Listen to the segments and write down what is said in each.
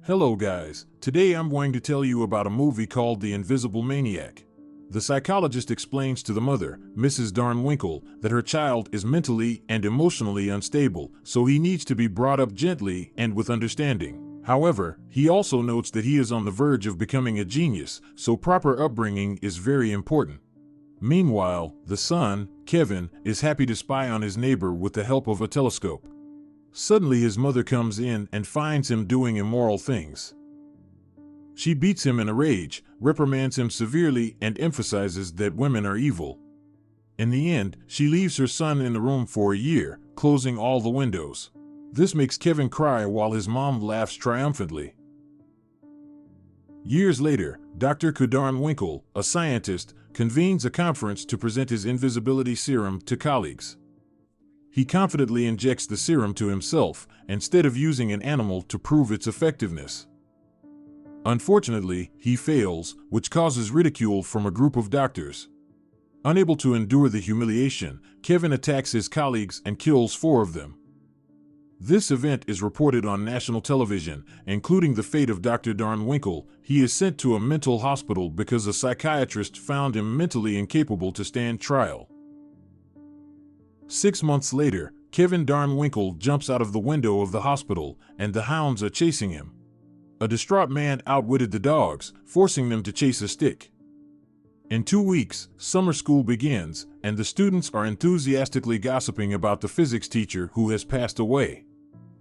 Hello guys, today I'm going to tell you about a movie called The Invisible Maniac. The psychologist explains to the mother, Mrs. Darnwinkle, that her child is mentally and emotionally unstable, so he needs to be brought up gently and with understanding. However, he also notes that he is on the verge of becoming a genius, so proper upbringing is very important. Meanwhile, the son, Kevin, is happy to spy on his neighbor with the help of a telescope. Suddenly his mother comes in and finds him doing immoral things. She beats him in a rage, reprimands him severely, and emphasizes that women are evil. In the end, she leaves her son in the room for a year, closing all the windows. This makes Kevin cry while his mom laughs triumphantly. Years later, Dr. Darnwinkle, a scientist, convenes a conference to present his invisibility serum to colleagues. He confidently injects the serum to himself, instead of using an animal to prove its effectiveness. Unfortunately, he fails, which causes ridicule from a group of doctors. Unable to endure the humiliation, Kevin attacks his colleagues and kills 4 of them. This event is reported on national television, including the fate of Dr. Darnwinkle. He is sent to a mental hospital because a psychiatrist found him mentally incapable to stand trial. 6 months later, Kevin Darnwinkle jumps out of the window of the hospital, and the hounds are chasing him. A distraught man outwitted the dogs, forcing them to chase a stick. In 2 weeks, summer school begins, and the students are enthusiastically gossiping about the physics teacher who has passed away.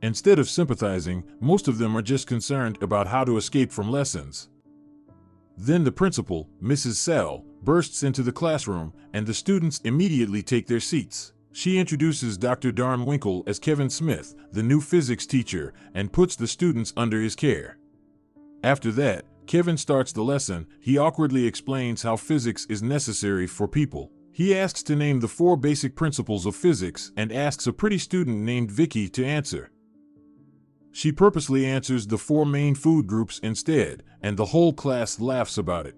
Instead of sympathizing, most of them are just concerned about how to escape from lessons. Then the principal, Mrs. Sell, bursts into the classroom, and the students immediately take their seats. She introduces Dr. Darnwinkle as Kevin Smith, the new physics teacher, and puts the students under his care. After that, Kevin starts the lesson. He awkwardly explains how physics is necessary for people. He asks to name the 4 basic principles of physics and asks a pretty student named Vicky to answer. She purposely answers the 4 main food groups instead, and the whole class laughs about it.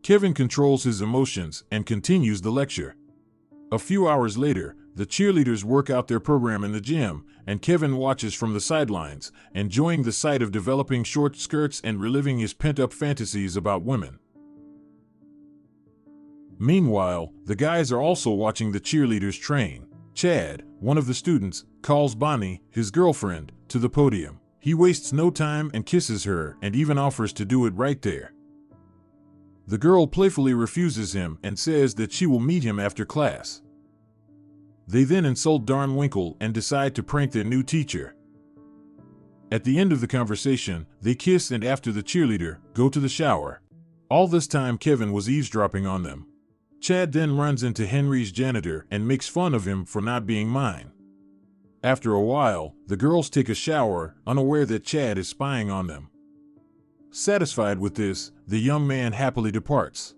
Kevin controls his emotions and continues the lecture. A few hours later, the cheerleaders work out their program in the gym, and Kevin watches from the sidelines, enjoying the sight of developing short skirts and reliving his pent-up fantasies about women. Meanwhile, the guys are also watching the cheerleaders train. Chad, one of the students, calls Bonnie, his girlfriend, to the podium. He wastes no time and kisses her and even offers to do it right there. The girl playfully refuses him and says that she will meet him after class. They then insult Darnwinkle and decide to prank their new teacher. At the end of the conversation, they kiss and after the cheerleader, go to the shower. All this time Kevin was eavesdropping on them. Chad then runs into Henry's janitor and makes fun of him for not being mine. After a while, the girls take a shower, unaware that Chad is spying on them. Satisfied with this, the young man happily departs.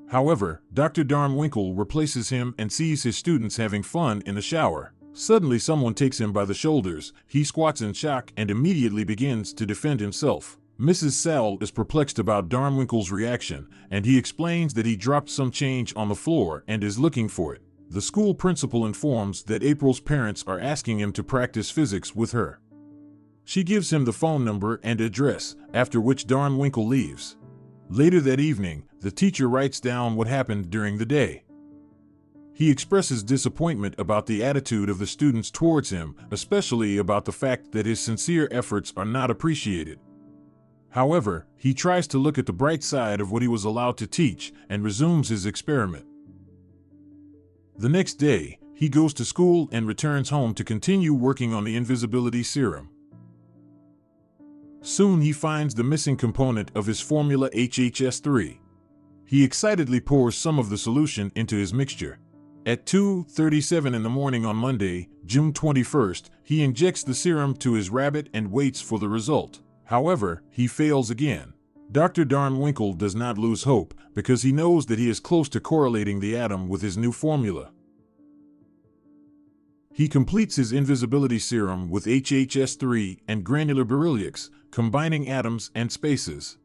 However, Dr. Darnwinkle replaces him and sees his students having fun in the shower. Suddenly someone takes him by the shoulders. He squats in shock and immediately begins to defend himself. Mrs. Sell is perplexed about Darnwinkle's reaction, and he explains that he dropped some change on the floor and is looking for it. The school principal informs that April's parents are asking him to practice physics with her. She gives him the phone number and address, after which Darnwinkle leaves. Later that evening, the teacher writes down what happened during the day. He expresses disappointment about the attitude of the students towards him, especially about the fact that his sincere efforts are not appreciated. However, he tries to look at the bright side of what he was allowed to teach and resumes his experiment. The next day, he goes to school and returns home to continue working on the invisibility serum. Soon he finds the missing component of his formula HHS3. He excitedly pours some of the solution into his mixture. At 2:37 in the morning on Monday, June 21st, he injects the serum to his rabbit and waits for the result. However, he fails again. Dr. Darnwinkle does not lose hope because he knows that he is close to correlating the atom with his new formula. He completes his invisibility serum with HHS3 and granular beryllium, combining atoms and spaces.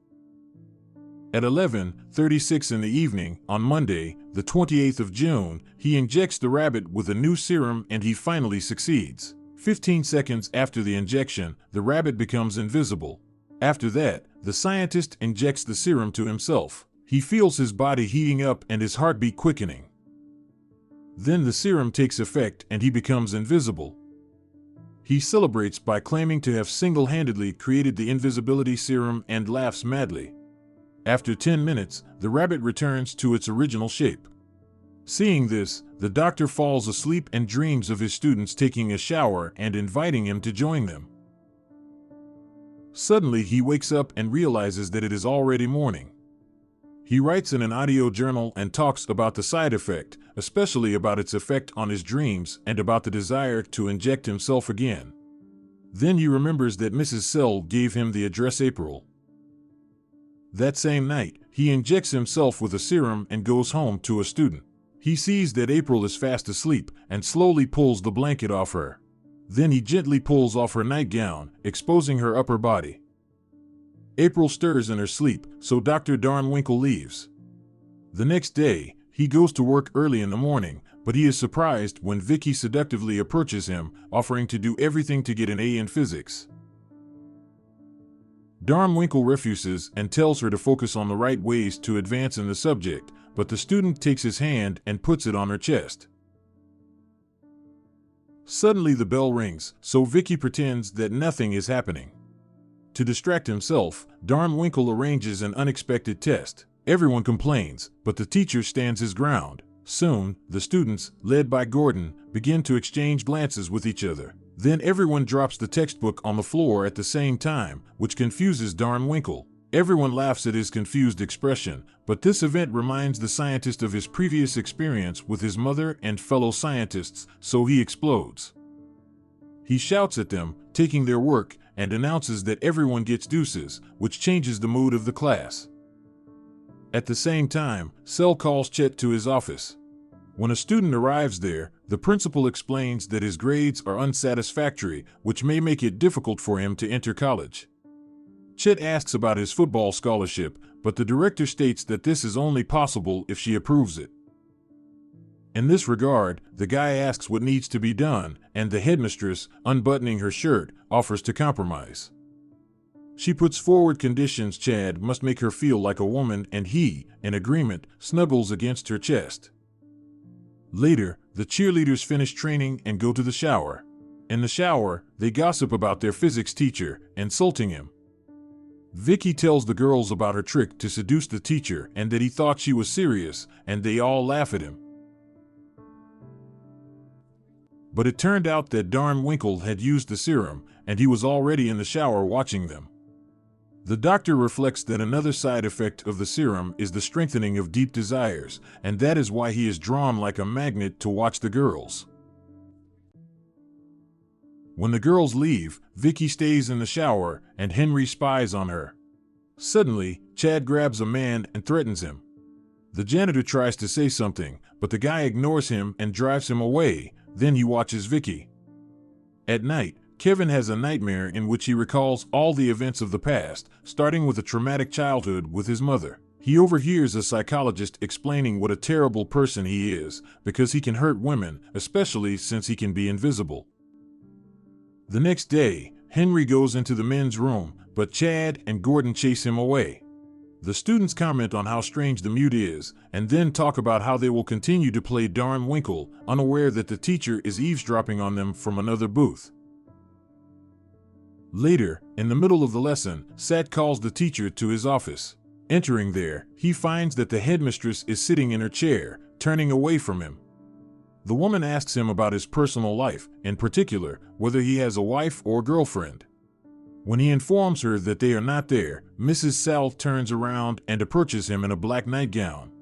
At 11:36 in the evening, on Monday, the 28th of June, he injects the rabbit with a new serum and he finally succeeds. 15 seconds after the injection, the rabbit becomes invisible. After that, the scientist injects the serum to himself. He feels his body heating up and his heartbeat quickening. Then the serum takes effect and he becomes invisible. He celebrates by claiming to have single-handedly created the invisibility serum and laughs madly. After 10 minutes, the rabbit returns to its original shape. Seeing this, the doctor falls asleep and dreams of his students taking a shower and inviting him to join them. Suddenly he wakes up and realizes that it is already morning. He writes in an audio journal and talks about the side effect, especially about its effect on his dreams and about the desire to inject himself again. Then he remembers that Mrs. Sell gave him the address April. That same night, he injects himself with a serum and goes home to a student. He sees that April is fast asleep and slowly pulls the blanket off her. Then he gently pulls off her nightgown, exposing her upper body. April stirs in her sleep, so Dr. Darnwinkle leaves. The next day, he goes to work early in the morning, but he is surprised when Vicky seductively approaches him, offering to do everything to get an A in physics. Darnwinkle refuses and tells her to focus on the right ways to advance in the subject, but the student takes his hand and puts it on her chest. Suddenly the bell rings, so Vicky pretends that nothing is happening. To distract himself, Darnwinkle arranges an unexpected test. Everyone complains, but the teacher stands his ground. Soon, the students, led by Gordon, begin to exchange glances with each other. Then everyone drops the textbook on the floor at the same time, which confuses Darnwinkle. Everyone laughs at his confused expression, but this event reminds the scientist of his previous experience with his mother and fellow scientists, so he explodes. He shouts at them, taking their work, and announces that everyone gets deuces, which changes the mood of the class. At the same time, Sell calls Chet to his office. When a student arrives there, the principal explains that his grades are unsatisfactory, which may make it difficult for him to enter college. Chet asks about his football scholarship, but the director states that this is only possible if she approves it. In this regard, the guy asks what needs to be done, and the headmistress, unbuttoning her shirt, offers to compromise. She puts forward conditions Chad must make her feel like a woman, and he, in agreement, snuggles against her chest. Later, the cheerleaders finish training and go to the shower. In the shower, they gossip about their physics teacher, insulting him. Vicky tells the girls about her trick to seduce the teacher and that he thought she was serious, and they all laugh at him. But it turned out that Darnwinkle had used the serum, and he was already in the shower watching them. The doctor reflects that another side effect of the serum is the strengthening of deep desires, and that is why he is drawn like a magnet to watch the girls. When the girls leave, Vicky stays in the shower, and Henry spies on her. Suddenly, Chad grabs a man and threatens him. The janitor tries to say something, but the guy ignores him and drives him away. Then he watches Vicky. At night, Kevin has a nightmare in which he recalls all the events of the past, starting with a traumatic childhood with his mother. He overhears a psychologist explaining what a terrible person he is, because he can hurt women, especially since he can be invisible. The next day, Henry goes into the men's room, but Chad and Gordon chase him away. The students comment on how strange the mute is, and then talk about how they will continue to play Darnwinkle, unaware that the teacher is eavesdropping on them from another booth. Later, in the middle of the lesson, Sat calls the teacher to his office. Entering there, he finds that the headmistress is sitting in her chair, turning away from him. The woman asks him about his personal life, in particular, whether he has a wife or girlfriend. When he informs her that they are not there, Mrs. Sal turns around and approaches him in a black nightgown.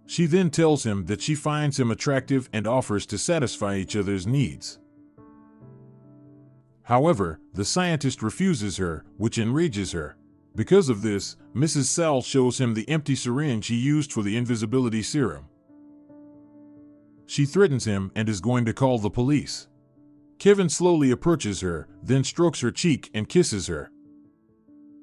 She then tells him that she finds him attractive and offers to satisfy each other's needs. However, the scientist refuses her, which enrages her. Because of this, Mrs. Sal shows him the empty syringe he used for the invisibility serum. She threatens him and is going to call the police. Kevin slowly approaches her, then strokes her cheek and kisses her.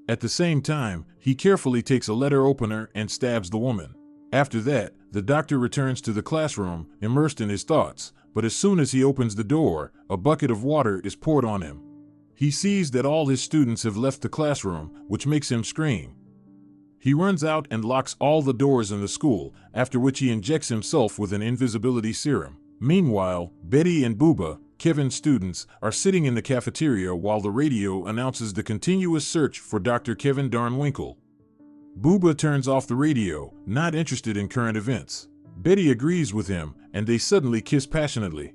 At the same time, he carefully takes a letter opener and stabs the woman. After that, the doctor returns to the classroom, immersed in his thoughts, but as soon as he opens the door, a bucket of water is poured on him. He sees that all his students have left the classroom, which makes him scream. He runs out and locks all the doors in the school, after which he injects himself with an invisibility serum. Meanwhile, Betty and Booba, Kevin's students, are sitting in the cafeteria while the radio announces the continuous search for Dr. Kevin Darnwinkle. Booba turns off the radio, not interested in current events. Betty agrees with him, and they suddenly kiss passionately.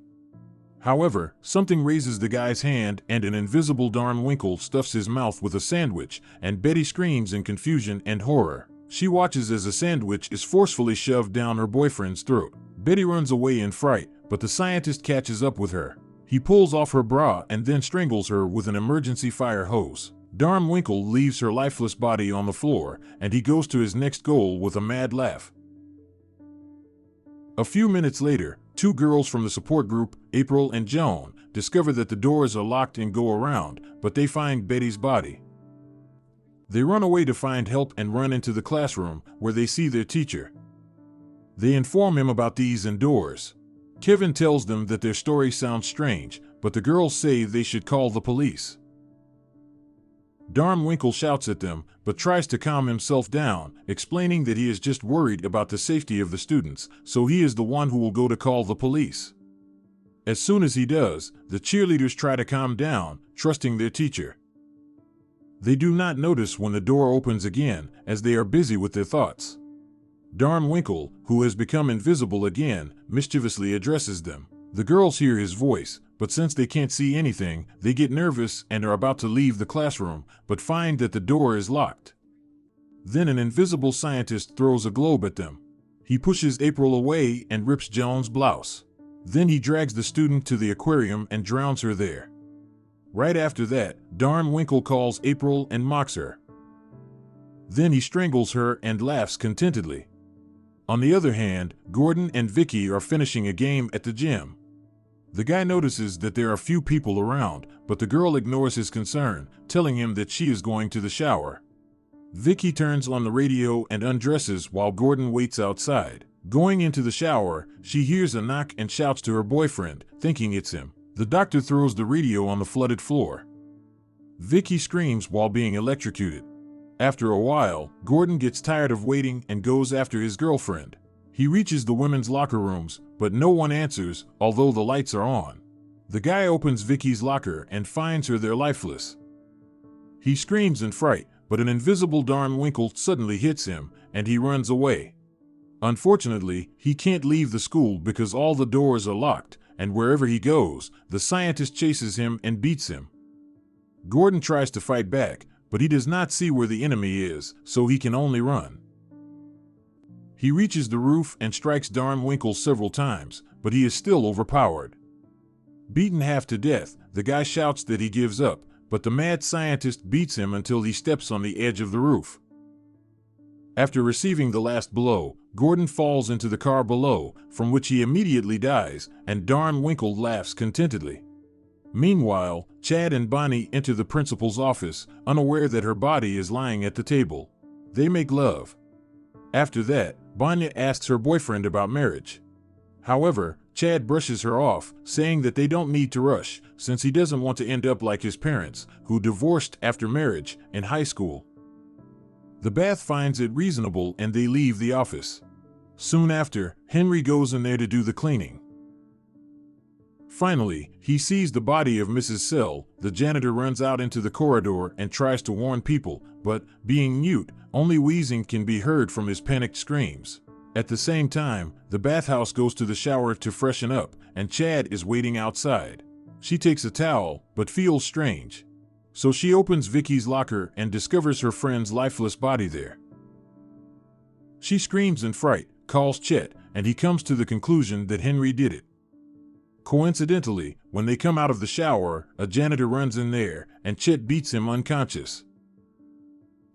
However, something raises the guy's hand and an invisible Darnwinkle stuffs his mouth with a sandwich, and Betty screams in confusion and horror. She watches as a sandwich is forcefully shoved down her boyfriend's throat. Betty runs away in fright, but the scientist catches up with her. He pulls off her bra and then strangles her with an emergency fire hose. Darnwinkle leaves her lifeless body on the floor, and he goes to his next goal with a mad laugh. A few minutes later, two girls from the support group, April and Joan, discover that the doors are locked and go around, but they find Betty's body. They run away to find help and run into the classroom, where they see their teacher. They inform him about these indoors. Kevin tells them that their story sounds strange, but the girls say they should call the police. Darnwinkle shouts at them, but tries to calm himself down, explaining that he is just worried about the safety of the students, so he is the one who will go to call the police. As soon as he does, the cheerleaders try to calm down, trusting their teacher. They do not notice when the door opens again, as they are busy with their thoughts. Darnwinkle, who has become invisible again, mischievously addresses them. The girls hear his voice, but since they can't see anything, they get nervous and are about to leave the classroom, but find that the door is locked. Then an invisible scientist throws a globe at them. He pushes April away and rips Joan's blouse. Then he drags the student to the aquarium and drowns her there. Right after that, Darnwinkle calls April and mocks her. Then he strangles her and laughs contentedly. On the other hand, Gordon and Vicky are finishing a game at the gym. The guy notices that there are few people around, but the girl ignores his concern, telling him that she is going to the shower. Vicky turns on the radio and undresses while Gordon waits outside. Going into the shower, she hears a knock and shouts to her boyfriend, thinking it's him. The doctor throws the radio on the flooded floor. Vicky screams while being electrocuted. After a while, Gordon gets tired of waiting and goes after his girlfriend. He reaches the women's locker rooms, but no one answers, although the lights are on. The guy opens Vicky's locker and finds her there lifeless. He screams in fright, but an invisible Darnwinkle suddenly hits him, and he runs away. Unfortunately, he can't leave the school because all the doors are locked, and wherever he goes, the scientist chases him and beats him. Gordon tries to fight back, but he does not see where the enemy is, so he can only run. He reaches the roof and strikes Darnwinkle several times, but he is still overpowered. Beaten half to death, the guy shouts that he gives up, but the mad scientist beats him until he steps on the edge of the roof. After receiving the last blow, Gordon falls into the car below, from which he immediately dies, and Darnwinkle laughs contentedly. Meanwhile, Chad and Bonnie enter the principal's office, unaware that her body is lying at the table. They make love. After that, Bonnie asks her boyfriend about marriage. However, Chad brushes her off, saying that they don't need to rush, since he doesn't want to end up like his parents, who divorced after marriage in high school. The Bath finds it reasonable and they leave the office. Soon after, Henry goes in there to do the cleaning. Finally, he sees the body of Mrs. Sell. The janitor runs out into the corridor and tries to warn people, but, being mute, only wheezing can be heard from his panicked screams. At the same time, the bathhouse goes to the shower to freshen up, and Chad is waiting outside. She takes a towel, but feels strange. So she opens Vicky's locker and discovers her friend's lifeless body there. She screams in fright, calls Chet, and he comes to the conclusion that Henry did it. Coincidentally, when they come out of the shower, a janitor runs in there, and Chet beats him unconscious.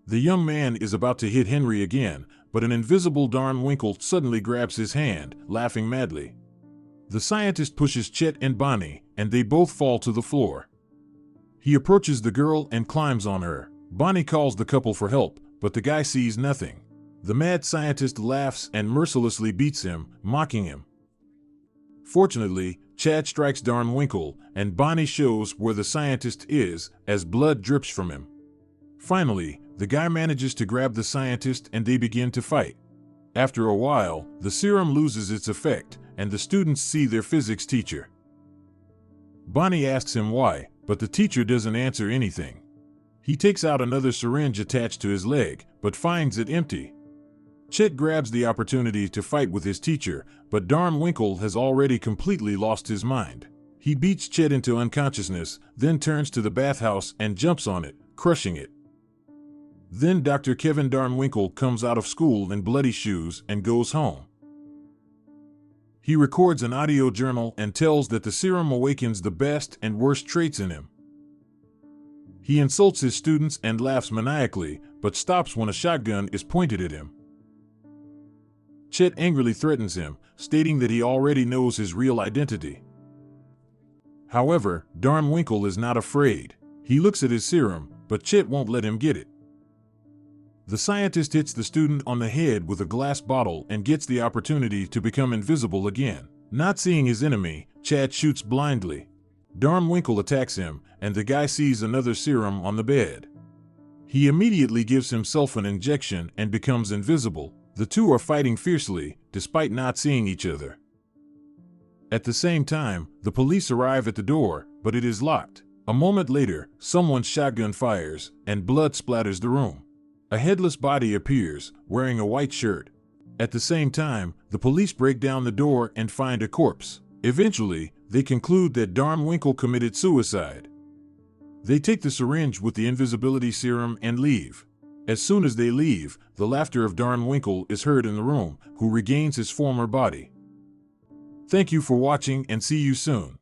The young man is about to hit Henry again, but an invisible Darnwinkle suddenly grabs his hand, laughing madly. The scientist pushes Chet and Bonnie, and they both fall to the floor. He approaches the girl and climbs on her. Bonnie calls the couple for help, but the guy sees nothing. The mad scientist laughs and mercilessly beats him, mocking him. Fortunately, Chad strikes Darnwinkle, and Bonnie shows where the scientist is as blood drips from him. Finally, the guy manages to grab the scientist and they begin to fight. After a while, the serum loses its effect, and the students see their physics teacher. Bonnie asks him why, but the teacher doesn't answer anything. He takes out another syringe attached to his leg, but finds it empty. Chet grabs the opportunity to fight with his teacher, but Darnwinkle has already completely lost his mind. He beats Chet into unconsciousness, then turns to the bathhouse and jumps on it, crushing it. Then Dr. Kevin Darnwinkle comes out of school in bloody shoes and goes home. He records an audio journal and tells that the serum awakens the best and worst traits in him. He insults his students and laughs maniacally, but stops when a shotgun is pointed at him. Chet angrily threatens him, stating that he already knows his real identity. However, Darnwinkle is not afraid. He looks at his serum, but Chet won't let him get it. The scientist hits the student on the head with a glass bottle and gets the opportunity to become invisible again. Not seeing his enemy, Chad shoots blindly. Darnwinkle attacks him, and the guy sees another serum on the bed. He immediately gives himself an injection and becomes invisible. The two are fighting fiercely, despite not seeing each other. At the same time, the police arrive at the door, but it is locked. A moment later, someone's shotgun fires, and blood splatters the room. A headless body appears, wearing a white shirt. At the same time, the police break down the door and find a corpse. Eventually, they conclude that Darnwinkle committed suicide. They take the syringe with the invisibility serum and leave. As soon as they leave, the laughter of Darnwinkle is heard in the room, who regains his former body. Thank you for watching and see you soon.